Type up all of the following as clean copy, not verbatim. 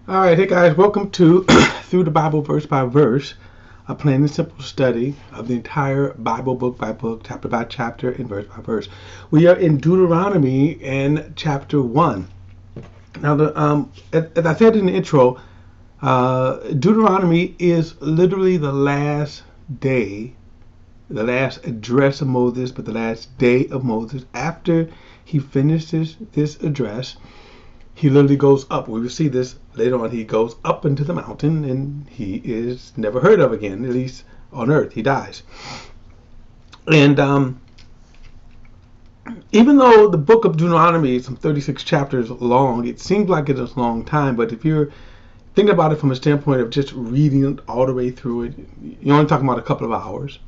All right, hey guys, welcome to Through the Bible Verse by Verse, a plain and simple study of the entire Bible book by book, chapter by chapter, and verse by verse. We are in Deuteronomy in chapter 1. Now, as I said in the intro, Deuteronomy is literally the last day, the last address of Moses, but the last day of Moses. After he finishes this address, he literally goes up. We will see this later on. He goes up into the mountain and he is never heard of again, at least on earth. He dies. And even though the book of Deuteronomy is some 36 chapters long, it seems like it's a long time. But if you're thinking about it from a standpoint of just reading it all the way through it, you're only talking about a couple of hours.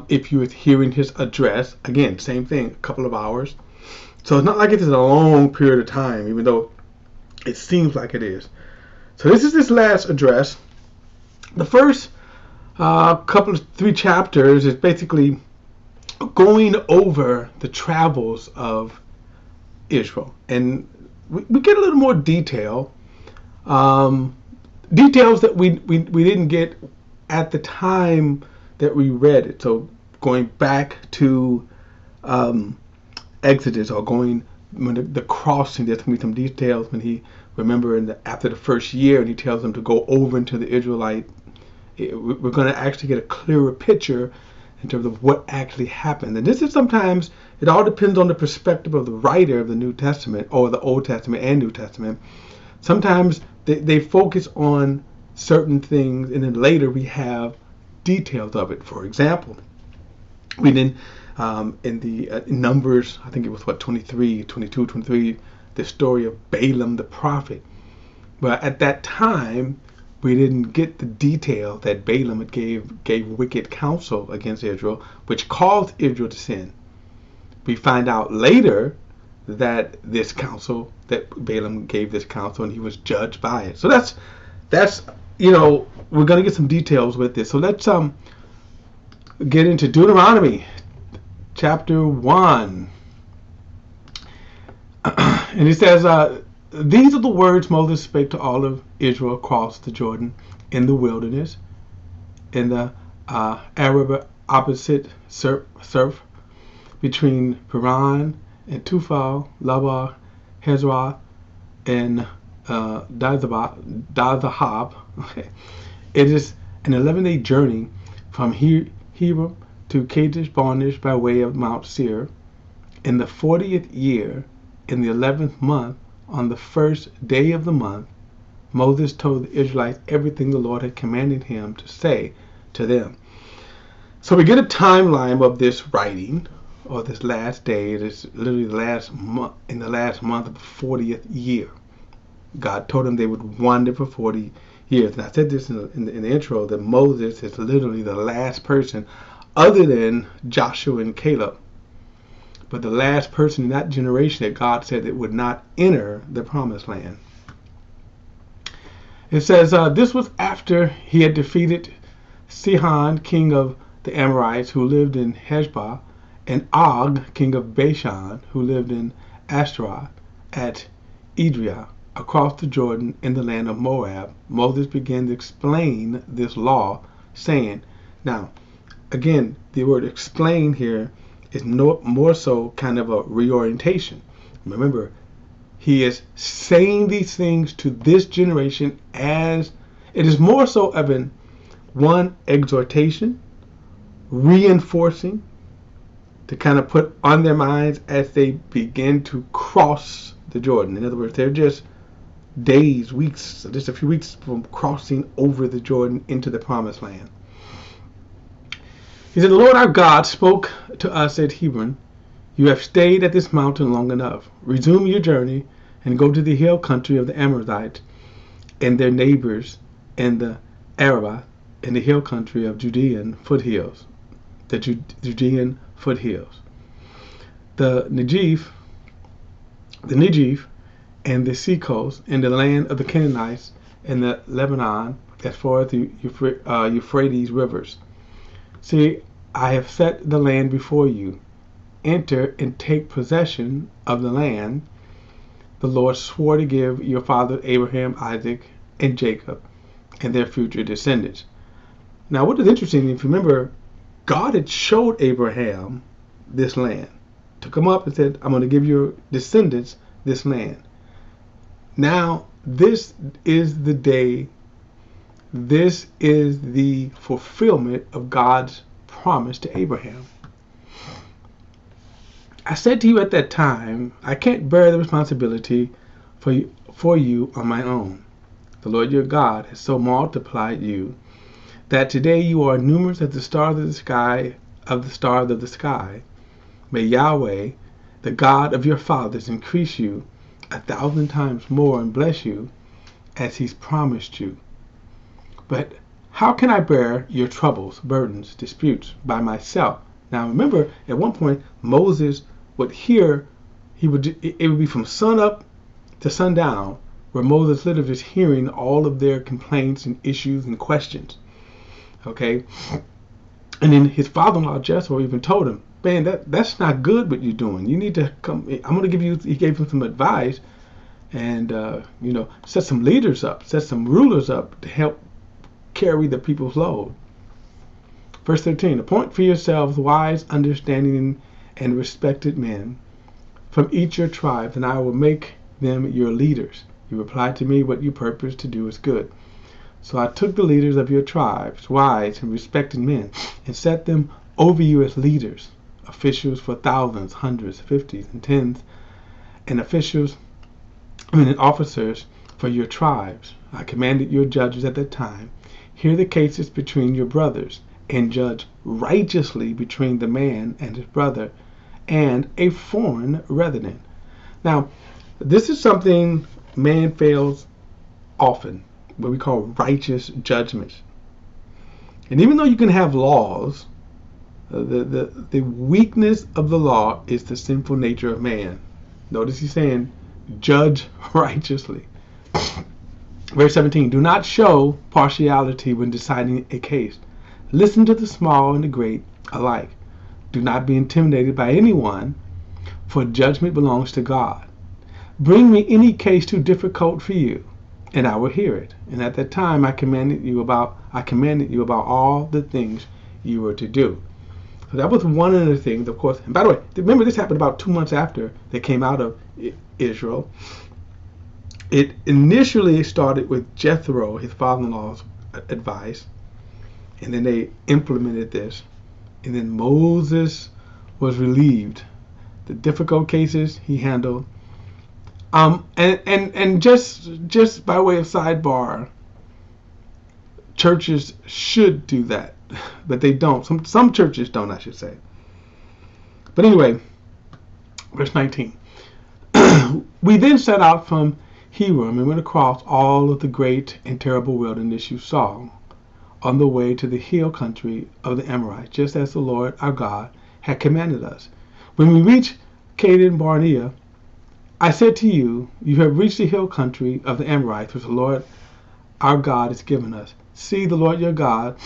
If you're hearing his address, again, same thing, a couple of hours. So it's not like it's a long period of time, even though it seems like it is. So this is this last address. The first three chapters is basically going over the travels of Israel. And we get a little more detail. Details that we didn't get at the time that we read it. So going back to Exodus, or going when the crossing, there's going to be some details when he after the first year, and he tells them to go over into the Israelite. We're going to actually get a clearer picture in terms of what actually happened. And this is sometimes, it all depends on the perspective of the writer of the New Testament, or the Old Testament and New Testament. Sometimes they focus on certain things, and then later we have details of it. For example, we didn't in the Numbers, I think it was 22, 23, the story of Balaam the prophet. But at that time, we didn't get the detail that Balaam had gave wicked counsel against Israel, which caused Israel to sin. We find out later that this counsel, that Balaam gave this counsel, and he was judged by it. So that's we're going to get some details with this. So let's get into Deuteronomy chapter 1. And it says, these are the words Moses spake to all of Israel across the Jordan in the wilderness, in the Arab opposite surf, between Paran and Tufal, Labar, Hezrah, and Dazahab. Okay. It is an 11-day journey from Hebron to Kadesh Barnea by way of Mount Seir. In the 40th year, in the 11th month, on the first day of the month, Moses told the Israelites everything the Lord had commanded him to say to them. So we get a timeline of this writing, or this last day. It is literally the last month, in the last month of the 40th year. God told them they would wander for 40 years. And I said this in the intro, that Moses is literally the last person, other than Joshua and Caleb, but the last person in that generation that God said that would not enter the promised land. It says, this was after he had defeated Sihon, king of the Amorites, who lived in Heshbon, and Og, king of Bashan, who lived in Ashtaroth, at Edrei, across the Jordan in the land of Moab. Moses began to explain this law, saying, now, again, the word explain here is more so kind of a reorientation. Remember, he is saying these things to this generation as it is more so of one exhortation, reinforcing, to kind of put on their minds as they begin to cross the Jordan. In other words, they're just days, weeks, just a few weeks from crossing over the Jordan into the promised land. He said, the Lord our God spoke to us at Hebron. You have stayed at this mountain long enough. Resume your journey and go to the hill country of the Amorites and their neighbors, and the Arabah, and the hill country of Judean foothills, the Judean foothills, the Negev, and the seacoast, and the land of the Canaanites, and the Lebanon, as far as the Euphrates rivers. See, I have set the land before you. Enter and take possession of the land the Lord swore to give your father Abraham, Isaac, and Jacob, and their future descendants. Now, what is interesting, if you remember, God had showed Abraham this land, took him up and said, I'm going to give your descendants this land. Now, this is the day, this is the fulfillment of God's promise to Abraham. I said to you at that time, I can't bear the responsibility for you on my own. The Lord your God has so multiplied you that today you are numerous as the stars of the sky, May Yahweh, the God of your fathers, increase you 1,000 times more and bless you as he's promised you. But how can I bear your troubles, burdens, disputes by myself? Now remember, at one point Moses would hear, it would be from sun up to sundown, where Moses literally is hearing all of their complaints and issues and questions. Okay, and then his father-in-law Jethro even told him, man, that's not good what you're doing. You need to come. I'm going to give you. He gave him some advice, and set some leaders up, set some rulers up to help carry the people's load. Verse 13: appoint for yourselves wise, understanding, and respected men from each your tribes, and I will make them your leaders. You replied to me, what you purpose to do is good. So I took the leaders of your tribes, wise and respected men, and set them over you as leaders, officials for thousands, hundreds, fifties, and tens, and officers for your tribes. I commanded your judges at that time, hear the cases between your brothers, and judge righteously between the man and his brother, and a foreign resident. Now, this is something man fails often, what we call righteous judgments. And even though you can have laws, the weakness of the law is the sinful nature of man. Notice he's saying, judge righteously. Verse 17, do not show partiality when deciding a case. Listen to the small and the great alike. Do not be intimidated by anyone, for judgment belongs to God. Bring me any case too difficult for you, and I will hear it. And at that time I commanded you about all the things you were to do. So that was one of the things, of course. And by the way, remember this happened about 2 months after they came out of Israel. It initially started with Jethro, his father-in-law's advice, and then they implemented this. And then Moses was relieved. The difficult cases he handled. And just by way of sidebar, churches should do that, but they don't. Some churches don't, I should say. But anyway, verse 19. We then set out from Hebron and went across all of the great and terrible wilderness you saw on the way to the hill country of the Amorites, just as the Lord our God had commanded us. When we reached Kadesh Barnea, I said to you, you have reached the hill country of the Amorites, which the Lord our God has given us. See, the Lord your God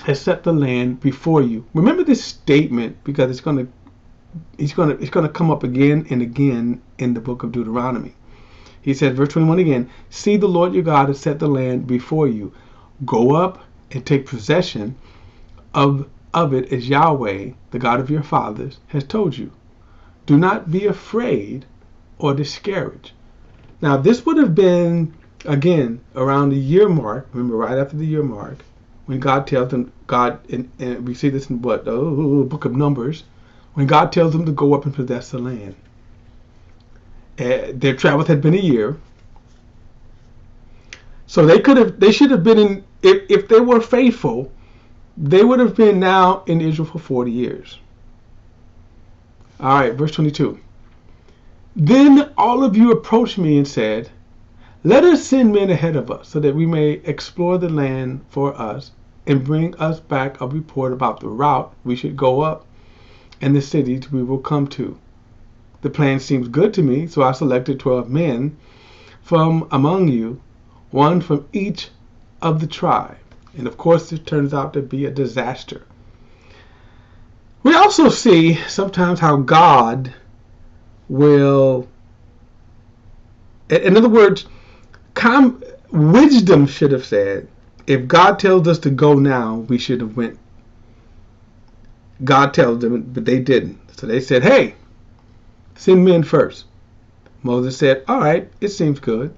has set the land before you. Remember this statement, because it's going to come up again and again in the book of Deuteronomy. He says, verse 21 again, see, the Lord your God has set the land before you. Go up and take possession of it as Yahweh, the God of your fathers, has told you. Do not be afraid or discouraged. Now, this would have been, again, around the year mark. Remember, right after the year mark, when God tells them, and we see this in the book of Numbers, when God tells them to go up and possess the land. Their travels had been a year. So they should have been in, if they were faithful, they would have been now in Israel for 40 years. All right, verse 22. Then all of you approached me and said, let us send men ahead of us so that we may explore the land for us and bring us back a report about the route we should go up and the cities we will come to. The plan seems good to me, so I selected 12 men from among you, one from each of the tribe. And of course, it turns out to be a disaster. We also see sometimes how God will In other words, wisdom should have said, if God tells us to go now, we should have went. God tells them, but they didn't. So they said, hey, send men first. Moses said, all right, it seems good.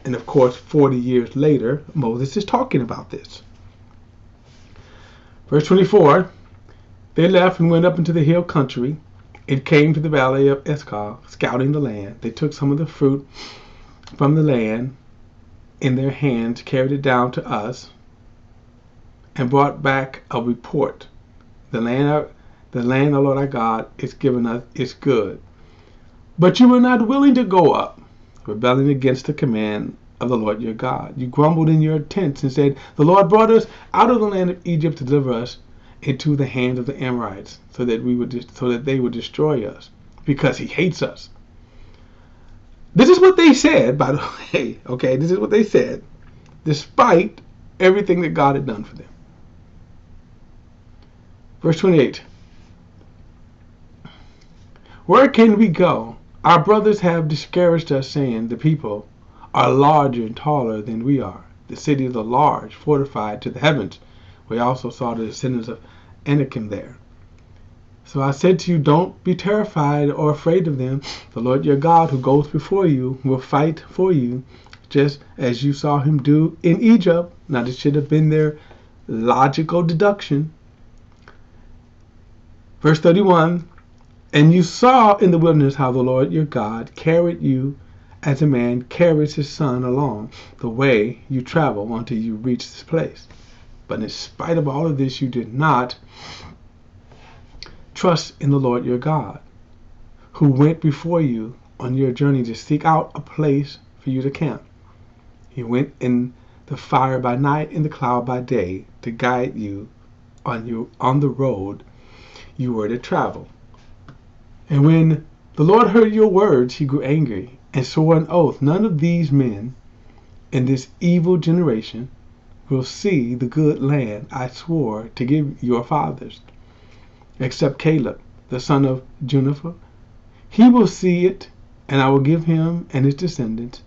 And of course, 40 years later, Moses is talking about this. Verse 24, they left and went up into the hill country. It came to the valley of Escol, scouting the land. They took some of the fruit from the land in their hands, carried it down to us, and brought back a report. The land the Lord our God is given us is good. But you were not willing to go up, rebelling against the command of the Lord your God. You grumbled in your tents and said, the Lord brought us out of the land of Egypt to deliver us into the hands of the Amorites, so that they would destroy us, because he hates us. This is what they said, by the way. Okay, this is what they said, despite everything that God had done for them. Verse 28. Where can we go? Our brothers have discouraged us, saying, the people are larger and taller than we are. The cities are large, fortified to the heavens. We also saw the descendants of Anakim there. So I said to you, don't be terrified or afraid of them. The Lord your God, who goes before you, will fight for you, just as you saw him do in Egypt. Now, this should have been their logical deduction. Verse 31, and you saw in the wilderness how the Lord your God carried you as a man carries his son along the way you travel until you reach this place. But in spite of all of this, you did not trust in the Lord your God, who went before you on your journey to seek out a place for you to camp. He went in the fire by night and the cloud by day to guide you on the road you were to travel. And when the Lord heard your words, he grew angry and swore an oath, none of these men in this evil generation will see the good land I swore to give your fathers, except Caleb, the son of Jephunneh. He will see it, and I will give him and his descendants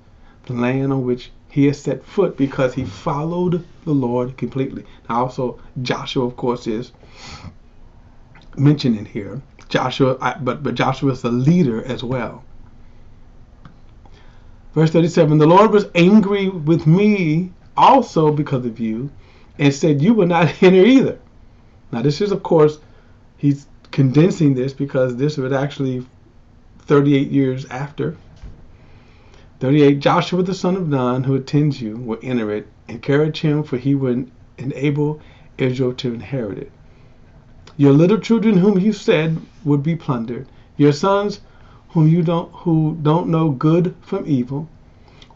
the land on which he has set foot, because he followed the Lord completely. Now also Joshua, of course, is mentioned in here. Joshua, but Joshua is the leader as well. Verse 37, the Lord was angry with me also because of you, and said, you will not enter either. Now this is, of course, he's condensing this because this was actually 38 years after. 38, Joshua the son of Nun, who attends you, will enter it, and encourage him, for he would enable Israel to inherit it. Your little children whom you said would be plundered, your sons who don't know good from evil,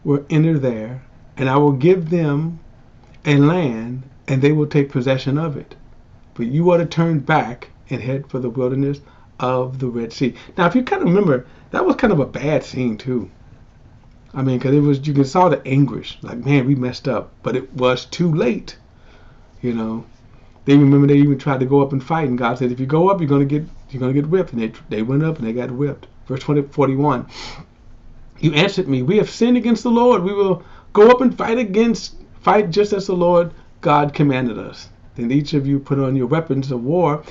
will enter there, and I will give them a land, and they will take possession of it. But you are to turn back and head for the wilderness of the Red Sea. Now, if you kind of remember, that was kind of a bad scene too. I mean, because it was, you can saw the anguish, like, man, we messed up, but it was too late. You know, they even tried to go up and fight, and God said, if you go up, you're gonna get whipped, and they went up and they got whipped. Verse 41. You answered me, we have sinned against the Lord. We will go up and fight just as the Lord God commanded us. Then each of you put on your weapons of war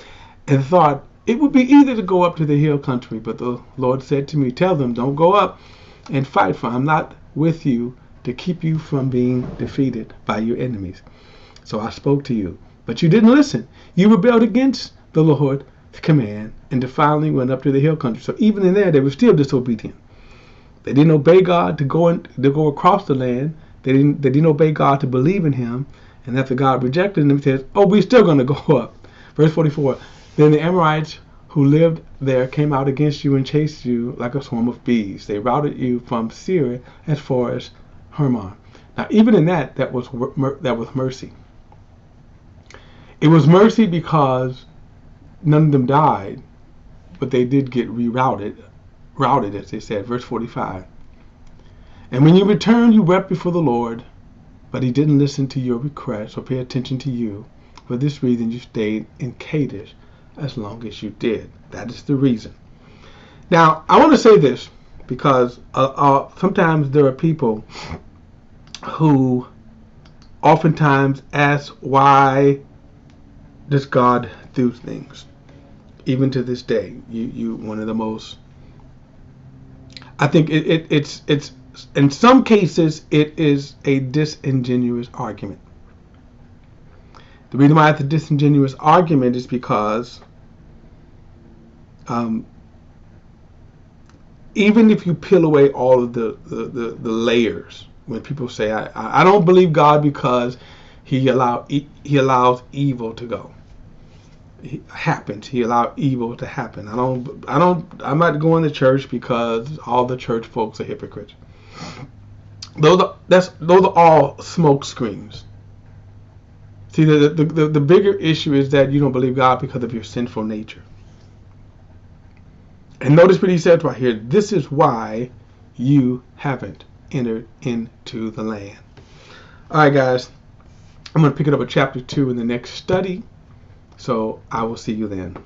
and thought it would be easy to go up to the hill country. But the Lord said to me, tell them, don't go up and fight, for I'm not with you to keep you from being defeated by your enemies. So I spoke to you, but you didn't listen. You rebelled against the Lord's command and defiantly went up to the hill country. So even in there, they were still disobedient. They didn't obey God to go across the land. They didn't obey God to believe in him. And after God rejected them, he says, oh, we're still going to go up. Verse 44, then the Amorites who lived there came out against you and chased you like a swarm of bees. They routed you from Syria as far as Hermon. Now, even in that was mercy. It was mercy because none of them died, but they did get routed, as they said. Verse 45. And when you returned, you wept before the Lord, but he didn't listen to your request or pay attention to you. For this reason, you stayed in Kadesh as long as you did. That is the reason. Now, I want to say this. because sometimes there are people who oftentimes ask, why does God do things? Even to this day, you one of the most. I think it's in some cases it is a disingenuous argument. The reason why it's a disingenuous argument is because even if you peel away all of the layers, when people say I don't believe God because he allows evil to go. He allowed evil to happen. I'm not going to church because all the church folks are hypocrites. Those are all smoke screens. See, the bigger issue is that you don't believe God because of your sinful nature. And notice what he said right here. This is why you haven't entered into the land. All right, guys. I'm going to pick it up at chapter 2 in the next study. So I will see you then.